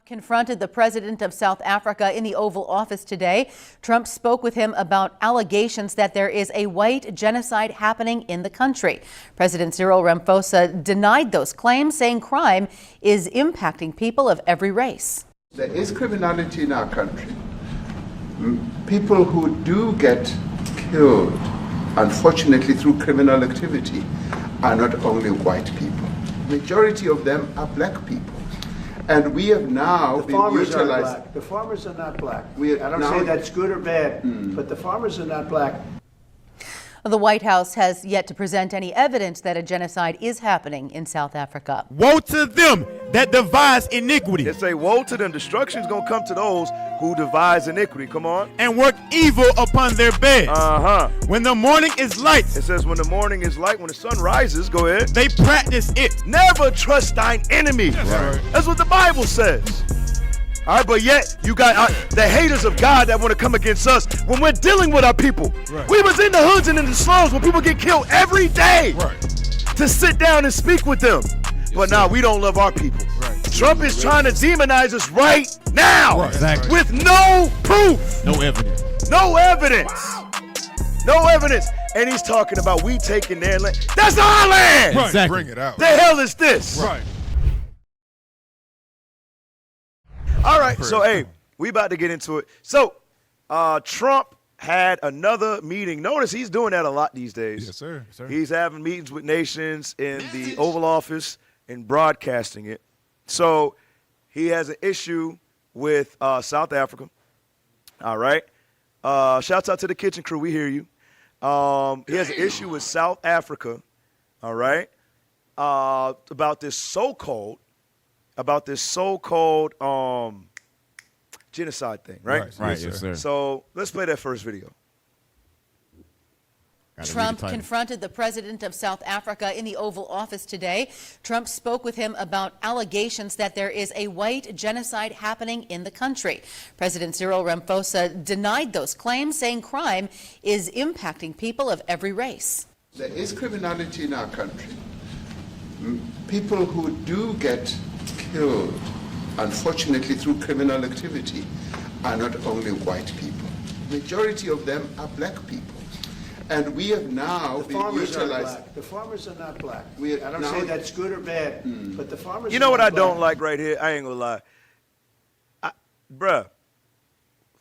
confronted the president of South Africa in the Oval Office today. Trump spoke with him about allegations that there is a white genocide happening in the country. President Cyril Ramaphosa denied those claims, saying crime is impacting people of every race. There is criminality in our country. People who do get killed, unfortunately, through criminal activity are not only white people. Majority of them are black people. And we have now been utilized. The farmers are not black. I don't now say that's good or bad, but the farmers are not black. The White House has yet to present any evidence that a genocide is happening in South Africa. Woe to them that devise iniquity. They say, woe to them. Destruction is going to come to those who devise iniquity. Come on. And work evil upon their beds. When the morning is light. It says when the morning is light, when the sun rises, go ahead. They practice it. Never trust thine enemy. That's what the Bible says. All right, but yet you got the haters of God that want to come against us when we're dealing with our people. Right. We was in the hoods and in the slums where people get killed every day to sit down and speak with them. But now we don't love our people. Trump is trying to demonize us right now with no proof. No evidence. No evidence. No evidence. And he's talking about we taking their land. That's our land. Exactly. Bring it out. The hell is this? All right, so hey, we about to get into it. So, Trump had another meeting. Notice he's doing that a lot these days. Yes, sir. He's having meetings with nations in the Oval Office and broadcasting it. So, he has an issue with South Africa. All right. Shouts out to the kitchen crew. We hear you. He has an issue with South Africa. All right. About this so-called genocide thing, right? Right, yes, sir. So let's play that first video. Trump confronted the president of South Africa in the Oval Office today. Trump spoke with him about allegations that there is a white genocide happening in the country. President Cyril Ramaphosa denied those claims, saying crime is impacting people of every race. There is criminality in our country. People who do get killed, unfortunately, through criminal activity are not only white people. Majority of them are black people. And we have now been utilized. The farmers are not black. I don't say that's good or bad, but the farmers You know what I black. don't like right here? I ain't gonna lie. Bruh,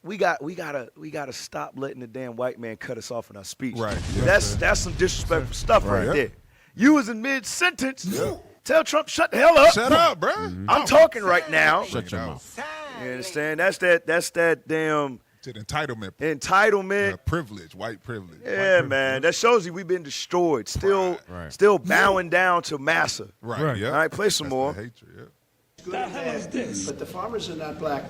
we gotta stop letting the damn white man cut us off in our speech. Right. Yes, That's some disrespectful stuff right there. You was in mid-sentence. Tell Trump, shut the hell up. Shut up, bro. I'm talking right now. Shut your mouth. You understand? That's that damn entitlement. Privilege, white privilege. Yeah, man. That shows you we've been destroyed. Still bowing down to massa. Right. Yeah. All right, play some more. Good or bad, but the farmers are not black.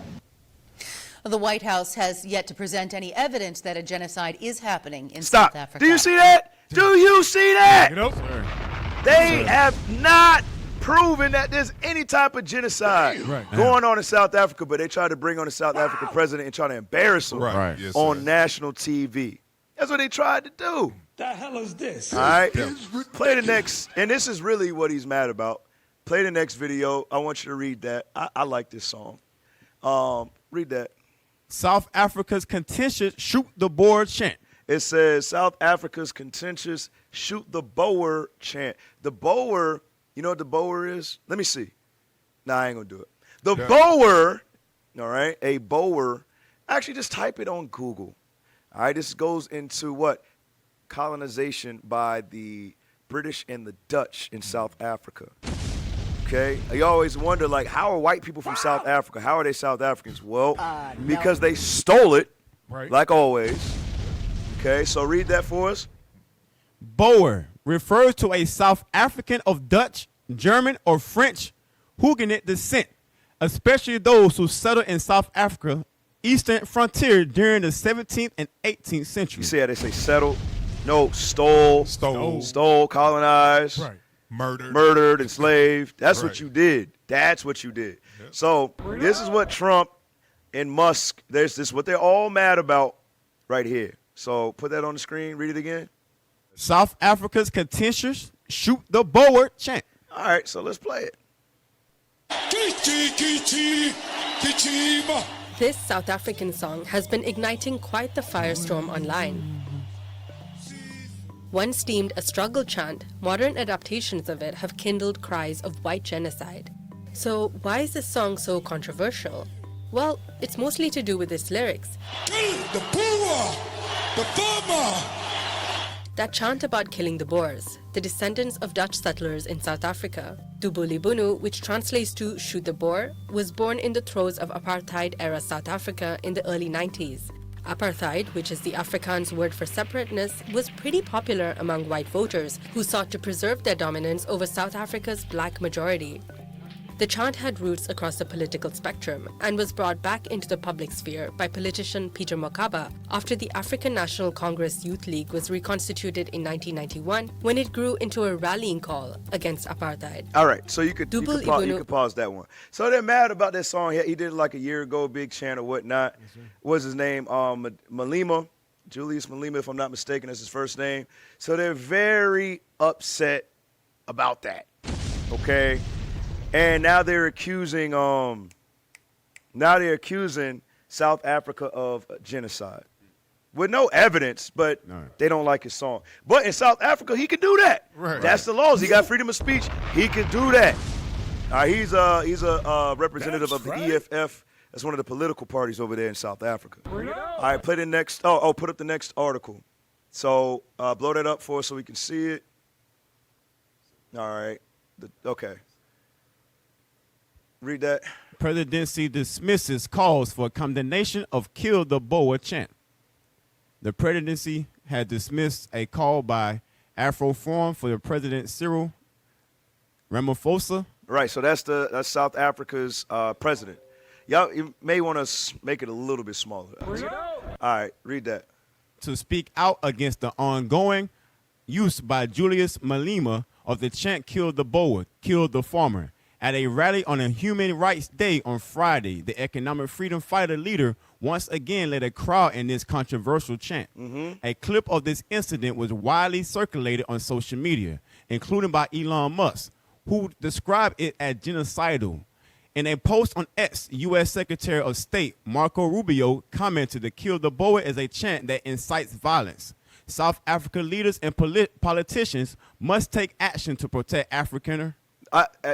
The White House has yet to present any evidence that a genocide is happening in Stop. South Africa. Do you see that? Do you see that? They Yes, have not proven that there's any type of genocide going on in South Africa, but they tried to bring on the South African president and try to embarrass him Yes, on sir. national TV. That's what they tried to do. The hell is this? All right, play the next, and this is really what he's mad about. Play the next video. I want you to read that. I like this song. Read that. South Africa's contentious shoot the board chant. It says South Africa's contentious shoot the Boer chant. The Boer, you know what the Boer is? Let me see. Nah, I ain't going to do it. The Boer, all right, a Boer, actually just type it on Google. All right, this goes into what? Colonization by the British and the Dutch in South Africa. Okay, you always wonder, like, how are white people from South Africa? How are they South Africans? Well, because they stole it, like always. Okay, so read that for us. Boer refers to a South African of Dutch, German, or French Huguenot descent, especially those who settled in South Africa eastern frontier during the 17th and 18th century. You see how they say settled? No, stole, colonized. Murdered, enslaved. That's what you did. That's what you did. Yep. So this is what Trump and Musk, this is what they're all mad about right here. So put that on the screen. Read it again. South Africa's contentious shoot the Boer chant. All right, so let's play it. This South African song has been igniting quite the firestorm online. Once deemed a struggle chant, modern adaptations of it have kindled cries of white genocide. So why is this song so controversial? Well, it's mostly to do with its lyrics. Kill the Boer, the farmer. That chant about killing the Boers, the descendants of Dutch settlers in South Africa. Dubulibunu, which translates to shoot the Boer, was born in the throes of apartheid-era South Africa in the early 90s. Apartheid, which is the Afrikaans word for separateness, was pretty popular among white voters who sought to preserve their dominance over South Africa's black majority. The chant had roots across the political spectrum and was brought back into the public sphere by politician Peter Mokaba after the African National Congress Youth League was reconstituted in 1991 when it grew into a rallying call against apartheid. All right, so you could pause that one. So they're mad about that song. He did it like a year ago, big chant or whatnot. What's his name? Malema, Julius Malema, if I'm not mistaken, is his first name. So they're very upset about that, okay? And now they're accusing South Africa of genocide with no evidence, but they don't like his song. But in South Africa, he can do that. Right. That's the laws. He got freedom of speech. He can do that. He's a representative of the EFF. That's one of the political parties over there in South Africa. All right, put up the next article. So blow that up for us so we can see it. All right. Okay. Read that. Presidency dismisses calls for condemnation of Kill the Boer chant. The presidency had dismissed a call by Afro Forum for the President Cyril Ramaphosa. Right, so that's South Africa's president. Y'all, you may want to make it a little bit smaller. All right, read that. To speak out against the ongoing use by Julius Malema of the chant Kill the Boer, Kill the Farmer. At a rally on a Human Rights Day on Friday, the economic freedom fighter leader once again led a crowd in this controversial chant. A clip of this incident was widely circulated on social media, including by Elon Musk, who described it as genocidal. In a post on X, U.S. Secretary of State Marco Rubio commented that Kill the Boer is a chant that incites violence. South Africa leaders and politicians must take action to protect Afrikaner.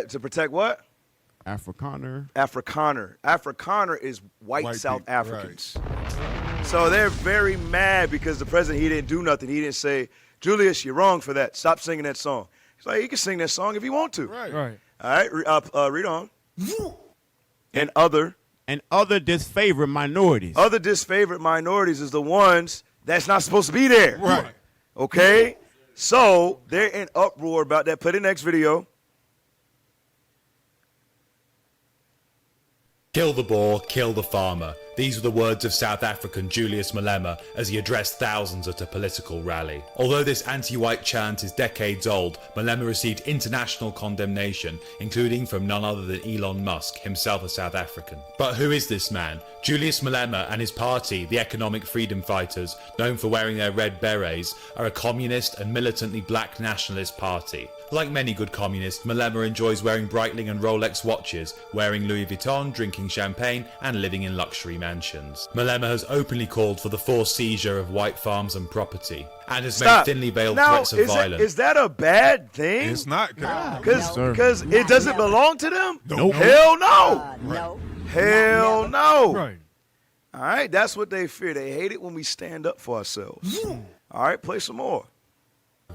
To protect what? Afrikaner. Afrikaner is white South people, Africans. Right. So they're very mad because the president, he didn't do nothing. He didn't say, Julius, you're wrong for that. Stop singing that song. He's like, he can sing that song if he want to. Right. All right, read on. And other disfavored minorities. Other disfavored minorities is the ones that's not supposed to be there. Right. Okay? So they're in uproar about that. Play the next video. Kill the Boer, kill the farmer. These were the words of South African Julius Malema as he addressed thousands at a political rally. Although this anti-white chant is decades old, Malema received international condemnation, including from none other than Elon Musk, himself a South African. But who is this man? Julius Malema and his party, the Economic Freedom Fighters, known for wearing their red berets, are a communist and militantly black nationalist party. Like many good communists, Malema enjoys wearing Breitling and Rolex watches, wearing Louis Vuitton, drinking champagne, and living in luxury mansions. Malema has openly called for the forced seizure of white farms and property, and has made thinly veiled threats of violence. Is that a bad thing? It's not. Because it doesn't belong to them? Nope. Hell no. No. Hell no. Right. All right, that's what they fear. They hate it when we stand up for ourselves. All right, play some more.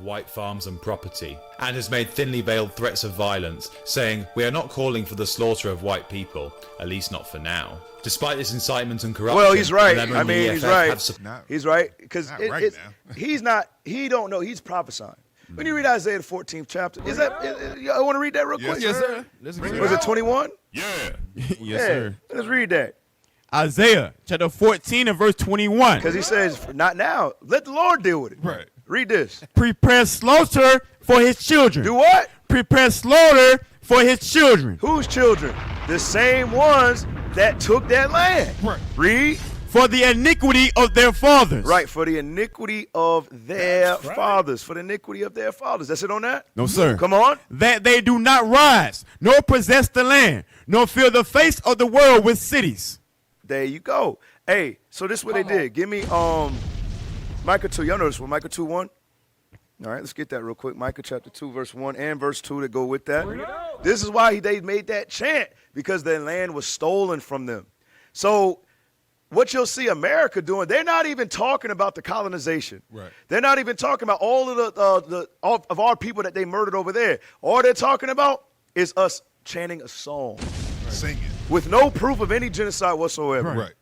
White farms and property, and has made thinly veiled threats of violence, saying, "We are not calling for the slaughter of white people, at least not for now." Despite this incitement and corruption, well, he's right. Malema I and the mean, he's EFF right. have He's right because right he's not. He don't know. He's prophesying. When you read Isaiah the 14th chapter, I want to read that real quick. Yes, sir. Was it 21? Yeah. Yes, sir. Let's read that. Isaiah chapter 14 and verse 21. Because he says, "Not now. Let the Lord deal with it." Right. Read this. Prepare slaughter for his children. Do what? Prepare slaughter for his children. Whose children? The same ones that took that land. Right. Read. for the iniquity of their fathers. Right, for the iniquity of their fathers. For the iniquity of their fathers. That's it on that? No, sir. Come on. That they do not rise, nor possess the land, nor fill the face of the world with cities. There you go. Hey, so this is what they did. Give me Micah 2. Y'all know this one, Micah 2:1. All right, let's get that real quick. Micah chapter 2, verse 1 and verse 2 to go with that. This is why they made that chant, because their land was stolen from them. So what you'll see America doing, they're not even talking about the colonization. Right. They're not even talking about all of of our people that they murdered over there. All they're talking about is us chanting a song. Right. Singing. With no proof of any genocide whatsoever.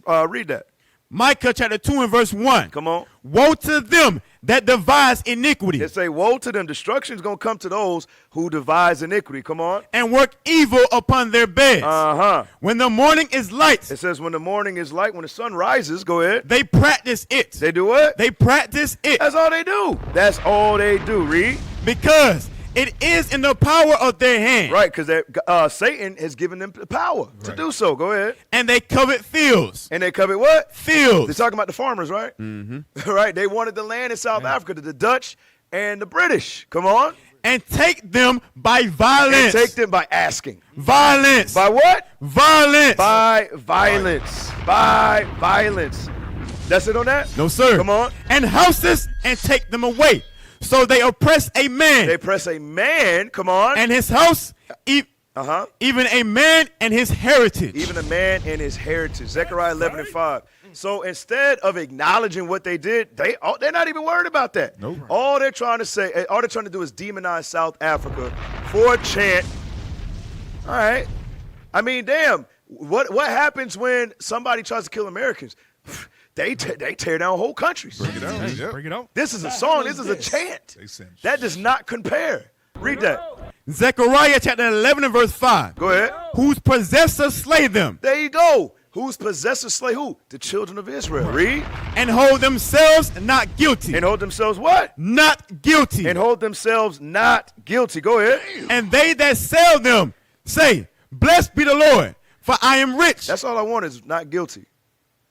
Right. Read that. Micah chapter 2 and verse 1. Come on. Woe to them that devise iniquity. It say, woe to them. Destruction is going to come to those who devise iniquity. Come on. And work evil upon their beds. Uh-huh. When the morning is light. It says when the morning is light, when the sun rises, go ahead. They practice it. They do what? They practice it. That's all they do. That's all they do. Read. Because it is in the power of their hand. Right, because Satan has given them the power to do so. Go ahead. And they covet fields. And they covet what? Fields. They're talking about the farmers, right? Mm-hmm. Right. They wanted the land in South Africa, the Dutch and the British. Come on. And take them by violence. And take them by asking. Violence. By what? Violence. By violence. By violence. That's it on that? No, sir. Come on. And houses and take them away. So they oppress a man. They oppress a man. Come on. And his house, even a man and his heritage. Even a man and his heritage. Zechariah 11 and 5. So instead of acknowledging what they did, they're not even worried about that. Nope. All they're trying to do is demonize South Africa for a chant. All right. I mean, damn. What happens when somebody tries to kill Americans? They tear down whole countries. Bring it out. Yep. Bring it out. This is a song. This is a chant. That does not compare. Read that. Zechariah chapter 11 and verse 5. Go ahead. Whose possessors slay them. There you go. Whose possessors slay who? The children of Israel. Read. And hold themselves not guilty. And hold themselves what? Not guilty. And hold themselves not guilty. Go ahead. And they that sell them say, blessed be the Lord, for I am rich. That's all I want is not guilty.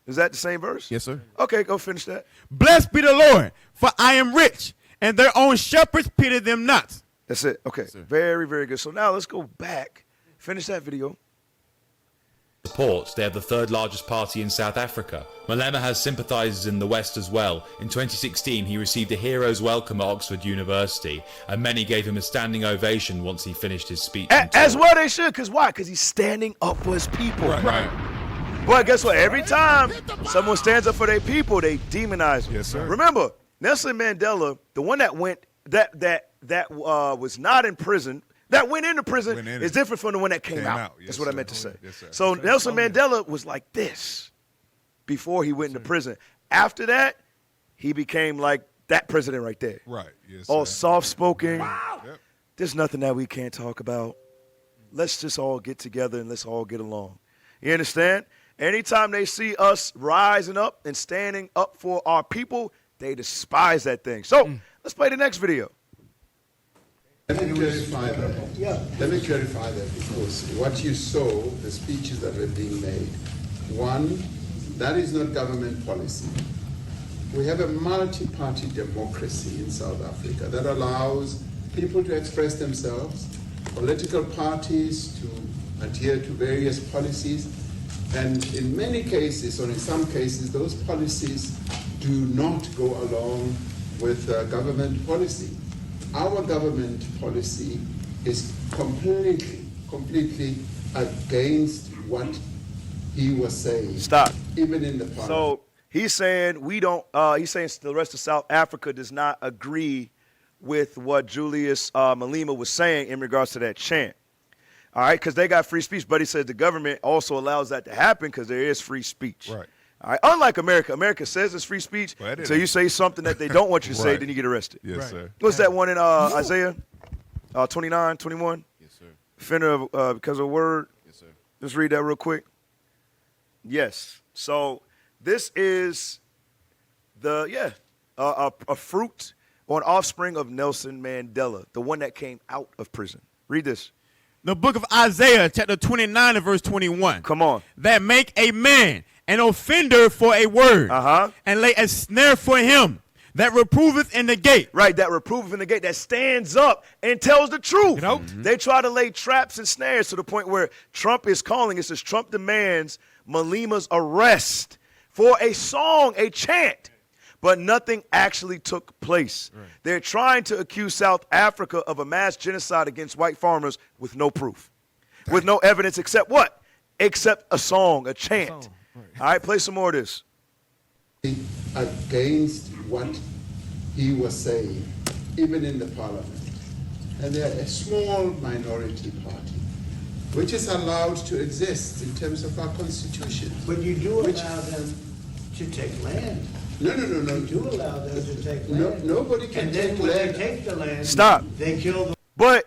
Is that the same verse? Yes, sir. Okay, go finish that. Blessed be the Lord, for I am rich, and their own shepherds pity them not. That's it. Okay. Yes, very, very good. So now let's go back. Finish that video. Support, they are the third largest party in South Africa. Malema has sympathisers in the West as well. In 2016, he received a hero's welcome at Oxford University, and many gave him a standing ovation once he finished his speech. As well they should, because why? Because he's standing up for his people. Right. Boy, guess what? Every time someone stands up for their people, they demonize them. Yes, sir. Remember, Nelson Mandela, the one that went that was not in prison, that went into prison, is different from the one that came out. Yes, That's what I sir. meant to say. Yes, sir. So Nelson Mandela was like this before he went into prison. After that, he became like that president right there. Right. Yes, all sir. soft-spoken. Wow. Yep. There's nothing that we can't talk about. Let's just all get together and let's all get along. You understand? Anytime they see us rising up and standing up for our people, they despise that thing. So let's play the next video. Let me clarify that. Let me clarify that, because what you saw, the speeches that were being made, one, that is not government policy. We have a multi-party democracy in South Africa that allows people to express themselves, political parties to adhere to various policies, and in many cases, or in some cases, those policies do not go along with government policy. Our government policy is completely against what he was saying. Stop. Even in the parliament. So he's saying he's saying the rest of South Africa does not agree with what Julius Malema was saying in regards to that chant. All right, because they got free speech, but he says the government also allows that to happen because there is free speech. Right. All right. Unlike America, America says it's free speach. So you say something that they don't want you to say, Right. then you get arrested. Yes, sir. What's that one in Isaiah 29, 21? Yes, sir. Offender because of a word. Yes, sir. Let's read that real quick. Yes. So this is a fruit or an offspring of Nelson Mandela, the one that came out of prison. Read this. The book of Isaiah, chapter 29 and verse 21. Come on. That make a man an offender for a word, Uh-huh. and lay a snare for him that reproveth in the gate. Right, that reproveth in the gate, that stands up and tells the truth. You know? They try to lay traps and snares to the point where Trump is calling. It says Trump demands Malima's arrest for a song, a chant. But nothing actually took place. Right. They're trying to accuse South Africa of a mass genocide against white farmers with no proof, with no evidence except what? Except a song, a chant. Right. All right, play some more of this. Against what he was saying, even in the parliament. And they're a small minority party, which is allowed to exist in terms of our constitution. But you do allow them to take land. No. You do allow them to take land. Nobody can and then take when land. they take the land, Stop. they kill the... But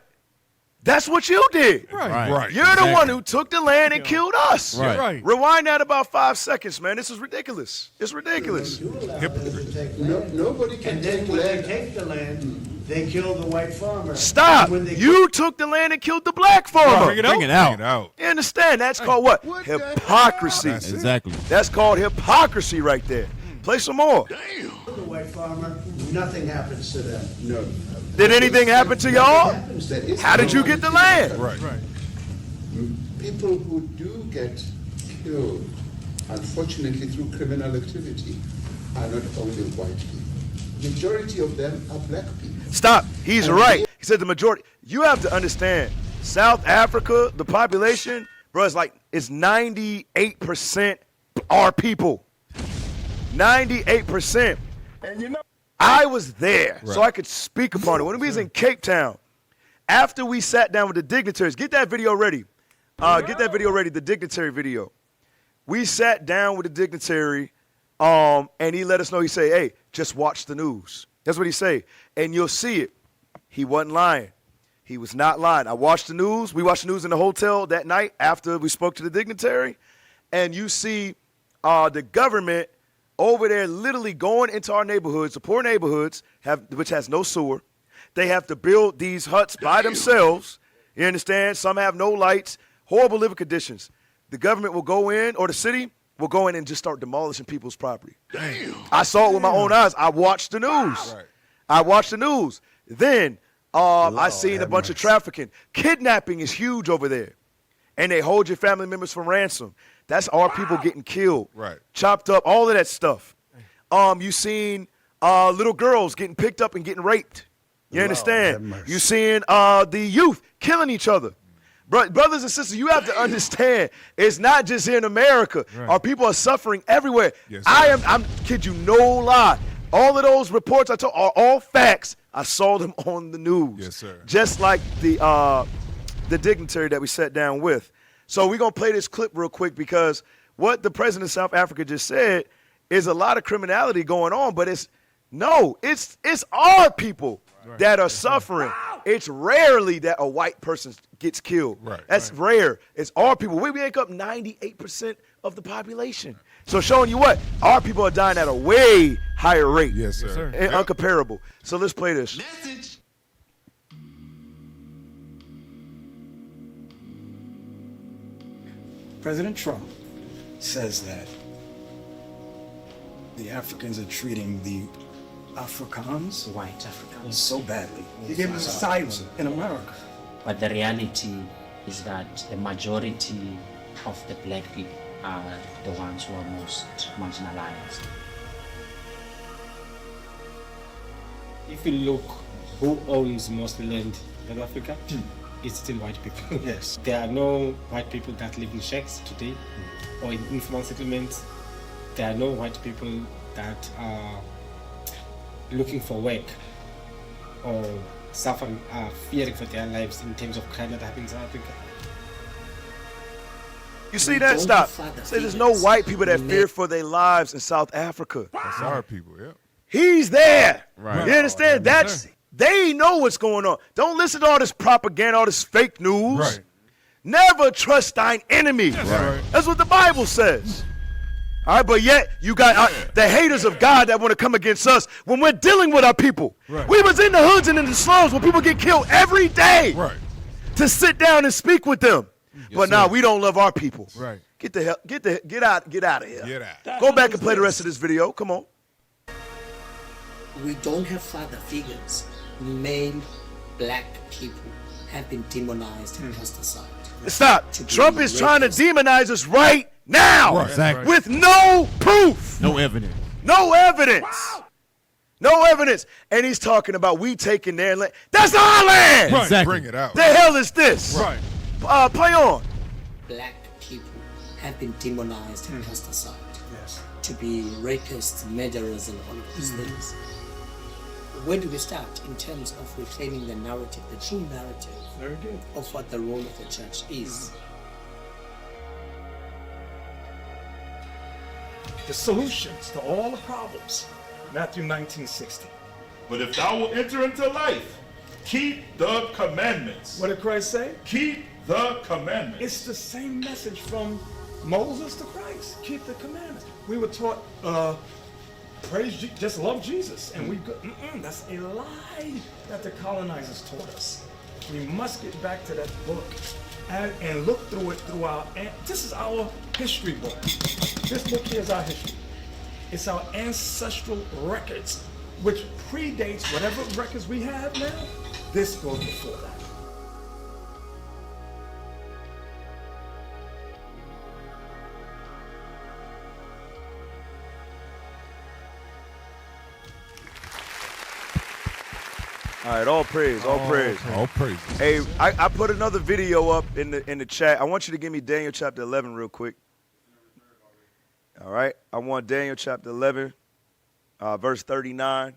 that's what you did. Right. You're the one who took the land and killed us. Right. Rewind that about 5 seconds, man. This is ridiculous. It's ridiculous. You allow them to take land. Nobody can And then take when land. they take the land, they kill the white farmer. Stop. And when they You took the land and killed the black farmer. Bring it Bring it out. You understand? That's called what? What the Hypocrisy. hell? Exactly. That's called hypocrisy right there. Play some more. the white farmer, nothing happens to them. No. Did anything happen to y'all? There is How did you get the land? Right. People who do get killed, unfortunately through criminal activity, are not only white people. Majority of them are black people. Stop. He's right. He said the majority. You have to understand, South Africa, the population, bro, it's 98% our people. 98%. And you know, I was there, so I could speak upon it. When we was in Cape Town, after we sat down with the dignitaries, get that video ready. Get that video ready, the dignitary video. We sat down with the dignitary, and he let us know, he said, hey, just watch the news. That's what he said. And you'll see it. He wasn't lying. He was not lying. I watched the news. We watched the news in the hotel that night after we spoke to the dignitary. And you see the government over there literally going into our neighborhoods, the poor neighborhoods, which has no sewer. They have to build these huts by themselves. You understand? Some have no lights, horrible living conditions. The government will go in, or the city will go in and just start demolishing people's property. Damn. I saw it with my own eyes. I watched the news. Right. I watched the news. Then I seen a bunch of trafficking. Kidnapping is huge over there. And they hold your family members for ransom. That's our people getting killed, Right. chopped up, all of that stuff. You seen little girls getting picked up and getting raped. You understand? You seeing the youth killing each other. Brothers and sisters, you have to understand, it's not just here in America. Right. Our people are suffering everywhere. Yes, sir. I'm kid you no lie. All of those reports I told are all facts. I saw them on the news. Yes, sir. Just like the dignitary that we sat down with. So we're going to play this clip real quick because what the president of South Africa just said is a lot of criminality going on, but it's our people that are suffering. It's rarely that a white person gets killed. Right. That's rare. It's our people. We make up 98% of the population. So showing you what? Our people are dying at a way higher rate. Yes, sir. And uncomparable. So let's play this. President Trump says that the Africans are treating the Afrikaans, white Africans. so badly. He gave us asylum in America. But the reality is that the majority of the black people are the ones who are most marginalized. If you look who owns most land in Africa, it's still white people. Yes. There are no white people that live in shacks today or in informal settlements. There are no white people that are looking for work or suffering, fearing for their lives in terms of crime that happens in Africa. You see that? Stop. Say there's no white people that fear for their lives in South Africa. That's our people, yeah. He's there. Right. You understand? They know what's going on. Don't listen to all this propaganda, all this fake news. Right. Never trust thine enemy. Right. That's what the Bible says. All right, but yet you got the haters of God that want to come against us when we're dealing with our people. Right. We was in the hoods and in the slums where people get killed every day Right. to sit down and speak with them. but now we don't love our people. Right. Get out of here. Get out. Go back and play the rest of this video. Come on. We don't have father figures. Male black people have been demonized and cast aside. Stop. Trump is trying to demonize us right now. Right. Exactly. With no proof. No evidence. No evidence. Wow. No evidence. And he's talking about we taking their land. That's our land. Right. Exactly. Bring it out. The hell is this? Right. Play on. Black people have been demonized and cast aside. Yes. To be rapists, murderers, and all of these things. Where do we start in terms of reclaiming the narrative, the true narrative Very good. of what the role of the church is? The solutions to all the problems. Matthew 19:60. But if thou wilt enter into life, keep the commandments. What did Christ say? Keep the commandments. It's the same message from Moses to Christ. Keep the commandments. We were taught, just love Jesus. And we go, that's a lie that the colonizers taught us. We must get back to that book and look through it through this is our history book. This book here is our history. It's our ancestral records, which predates whatever records we have now. This goes before that. All right, all praise. All praise. Hey, I put another video up in the chat. I want you to give me Daniel chapter 11 real quick. All right, I want Daniel chapter 11, verse 39.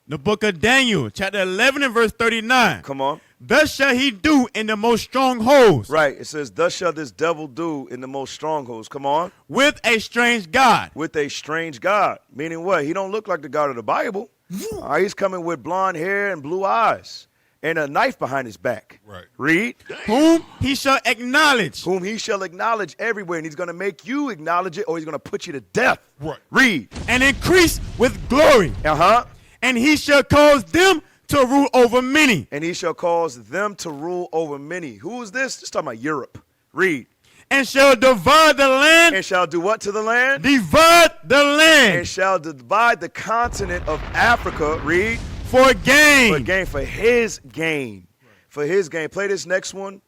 The book of Daniel, chapter 11 and verse 39. Come on. Thus shall he do in the most strongholds. Right, it says, thus shall this devil do in the most strongholds. Come on. With a strange God. With a strange God. Meaning what? He don't look like the God of the Bible. All right, he's coming with blonde hair and blue eyes and a knife behind his back. Right. Read. Whom he shall acknowledge. Whom he shall acknowledge everywhere. And he's going to make you acknowledge it, or he's going to put you to death. Right. Read. And increase with glory. Uh-huh. And he shall cause them to rule over many. And he shall cause them to rule over many. Who is this? Just talking about Europe. Read. And shall divide the land. And shall do what to the land? Divide the land. And shall divide the continent of Africa. Read. For gain. For gain. For his gain. For his gain. Play this next one.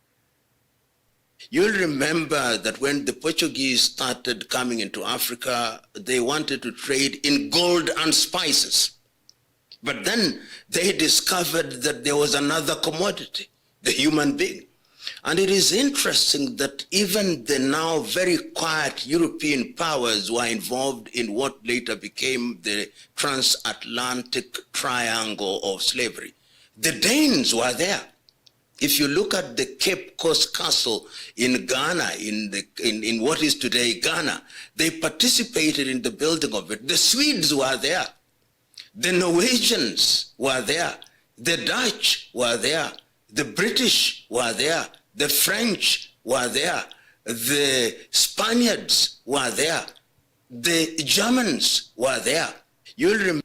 You'll remember that when the Portuguese started coming into Africa, they wanted to trade in gold and spices. But then they discovered that there was another commodity, the human being. And it is interesting that even the now very quiet European powers were involved in what later became the transatlantic triangle of slavery. The Danes were there. If you look at the Cape Coast Castle in Ghana, in what is today Ghana, they participated in the building of it. The Swedes were there. The Norwegians were there. The Dutch were there. The British were there. The French were there. The Spaniards were there. The Germans were there. You'll remember.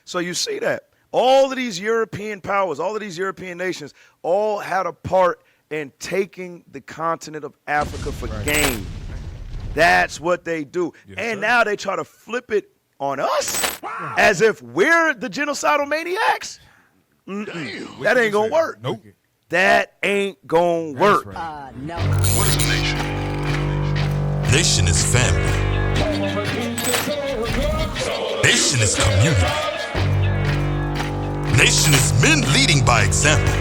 So you see that. All of these European powers, all of these European nations, all had a part in taking the continent of Africa for gain. That's what they do. Yes, and sir. now they try to flip it on us as if we're the genocidal maniacs. That ain't going to work. Nope. That ain't going to work. No. What is a nation? Nation is family. Nation is community. Nation is men leading by example.